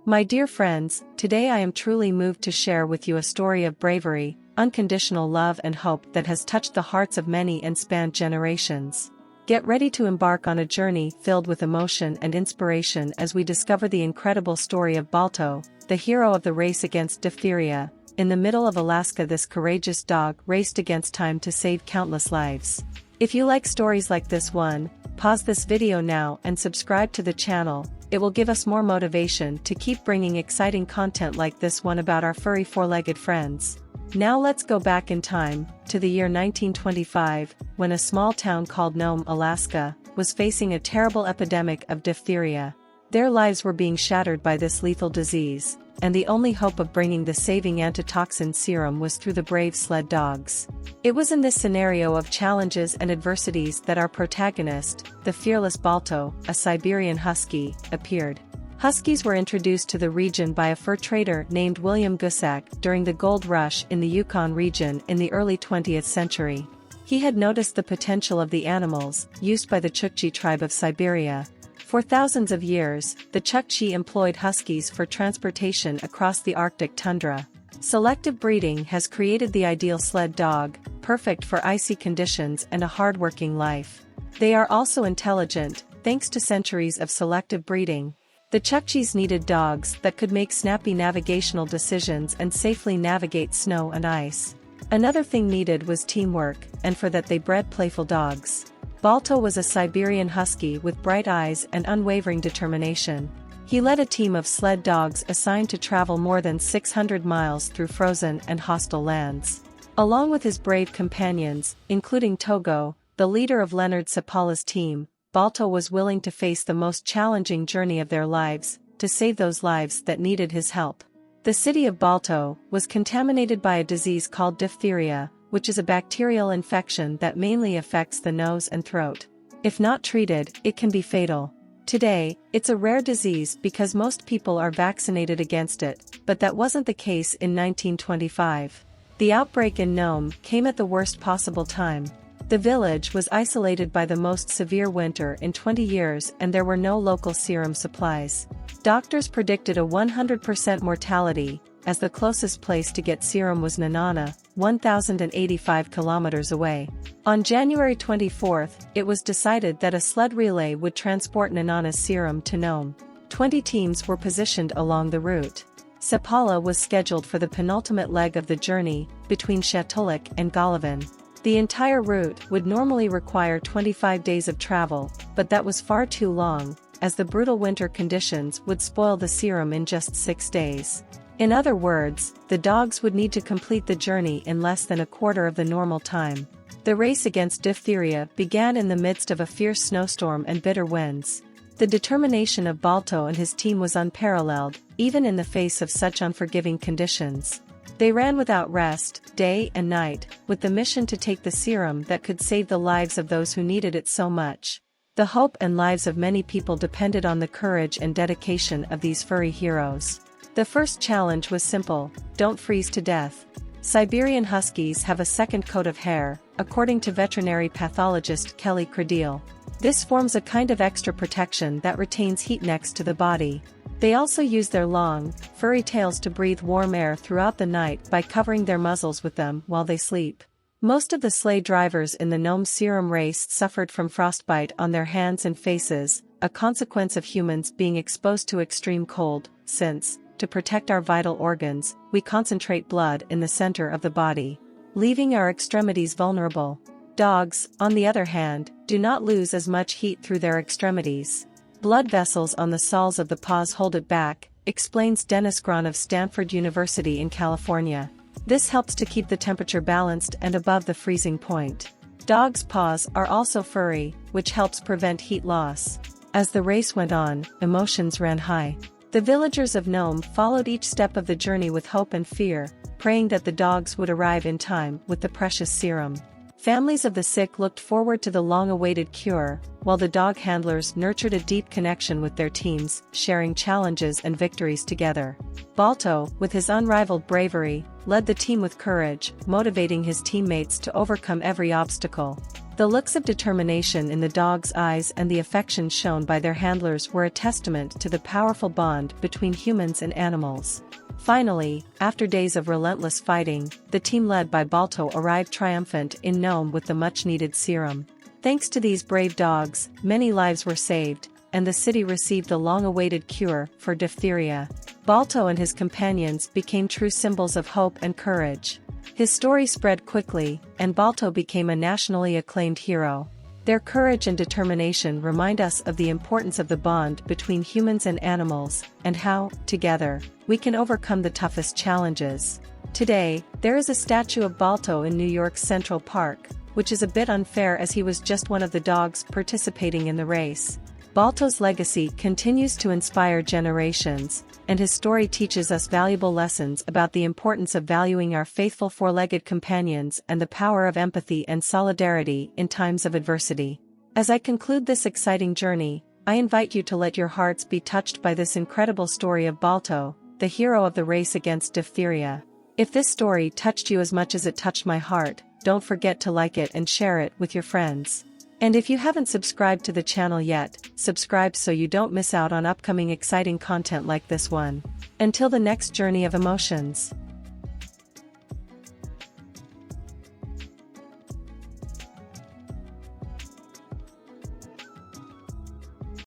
My dear friends, today I am truly moved to share with you a story of bravery, unconditional love and hope that has touched the hearts of many and spanned generations. Get ready to embark on a journey filled with emotion and inspiration as we discover the incredible story of Baldo, the hero of the race against diphtheria. In the middle of Alaska, this courageous dog raced against time to save countless lives. If you like stories like this one, pause this video now and subscribe to the channel. It will give us more motivation to keep bringing exciting content like this one about our furry four-legged friends. Now let's go back in time, to the year 1925, when a small town called Nome, Alaska, was facing a terrible epidemic of diphtheria. Their lives were being shattered by this lethal disease, and the only hope of bringing the saving antitoxin serum was through the brave sled dogs. It was in this scenario of challenges and adversities that our protagonist, the fearless Baldo, a Siberian Husky, appeared. Huskies were introduced to the region by a fur trader named William Gusak during the gold rush in the Yukon region in the early 20th century. He had noticed the potential of the animals used by the Chukchi tribe of Siberia. For thousands of years, the Chukchi employed huskies for transportation across the Arctic tundra. Selective breeding has created the ideal sled dog, perfect for icy conditions and a hard-working life. They are also intelligent, thanks to centuries of selective breeding. The Chukchis needed dogs that could make snappy navigational decisions and safely navigate snow and ice. Another thing needed was teamwork, and for that they bred playful dogs. Baldo was a Siberian Husky with bright eyes and unwavering determination. He led a team of sled dogs assigned to travel more than 600 miles through frozen and hostile lands. Along with his brave companions, including Togo, the leader of Leonard Sapala's team, Baldo was willing to face the most challenging journey of their lives, to save those lives that needed his help. The city of Baldo was contaminated by a disease called diphtheria, which is a bacterial infection that mainly affects the nose and throat. If not treated, it can be fatal. Today, it's a rare disease because most people are vaccinated against it, but that wasn't the case in 1925. The outbreak in Nome came at the worst possible time. The village was isolated by the most severe winter in 20 years and there were no local serum supplies. Doctors predicted a 100% mortality, as the closest place to get serum was Nenana, 1,085 kilometers away. On January 24th, it was decided that a sled relay would transport Nenana's serum to Nome. 20 teams were positioned along the route. Sapala was scheduled for the penultimate leg of the journey, between Shatolik and Golovin. The entire route would normally require 25 days of travel, but that was far too long, as the brutal winter conditions would spoil the serum in just 6 days. In other words, the dogs would need to complete the journey in less than a quarter of the normal time. The race against diphtheria began in the midst of a fierce snowstorm and bitter winds. The determination of Baldo and his team was unparalleled, even in the face of such unforgiving conditions. They ran without rest, day and night, with the mission to take the serum that could save the lives of those who needed it so much. The hope and lives of many people depended on the courage and dedication of these furry heroes. The first challenge was simple: don't freeze to death. Siberian Huskies have a second coat of hair, according to veterinary pathologist Kelly Cradile. This forms a kind of extra protection that retains heat next to the body. They also use their long, furry tails to breathe warm air throughout the night by covering their muzzles with them while they sleep. Most of the sleigh drivers in the Nome Serum race suffered from frostbite on their hands and faces, a consequence of humans being exposed to extreme cold, since, to protect our vital organs, we concentrate blood in the center of the body, leaving our extremities vulnerable. Dogs, on the other hand, do not lose as much heat through their extremities. Blood vessels on the soles of the paws hold it back, explains Dennis Grahn of Stanford University in California. This helps to keep the temperature balanced and above the freezing point. Dogs' paws are also furry, which helps prevent heat loss. As the race went on, emotions ran high. The villagers of Nome followed each step of the journey with hope and fear, praying that the dogs would arrive in time with the precious serum. Families of the sick looked forward to the long-awaited cure, while the dog handlers nurtured a deep connection with their teams, sharing challenges and victories together. Baldo, with his unrivaled bravery, led the team with courage, motivating his teammates to overcome every obstacle. The looks of determination in the dog's eyes and the affection shown by their handlers were a testament to the powerful bond between humans and animals. Finally, after days of relentless fighting, the team led by Baldo arrived triumphant in Nome with the much-needed serum. Thanks to these brave dogs, many lives were saved, and the city received the long-awaited cure for diphtheria. Baldo and his companions became true symbols of hope and courage. His story spread quickly, and Baldo became a nationally acclaimed hero. Their courage and determination remind us of the importance of the bond between humans and animals, and how, together, we can overcome the toughest challenges. Today, there is a statue of Baldo in New York's Central Park, which is a bit unfair as he was just one of the dogs participating in the race. Baldo's legacy continues to inspire generations, and his story teaches us valuable lessons about the importance of valuing our faithful four-legged companions and the power of empathy and solidarity in times of adversity. As I conclude this exciting journey, I invite you to let your hearts be touched by this incredible story of Baldo, the hero of the race against diphtheria. If this story touched you as much as it touched my heart, don't forget to like it and share it with your friends. And if you haven't subscribed to the channel yet, subscribe so you don't miss out on upcoming exciting content like this one. Until the next journey of emotions.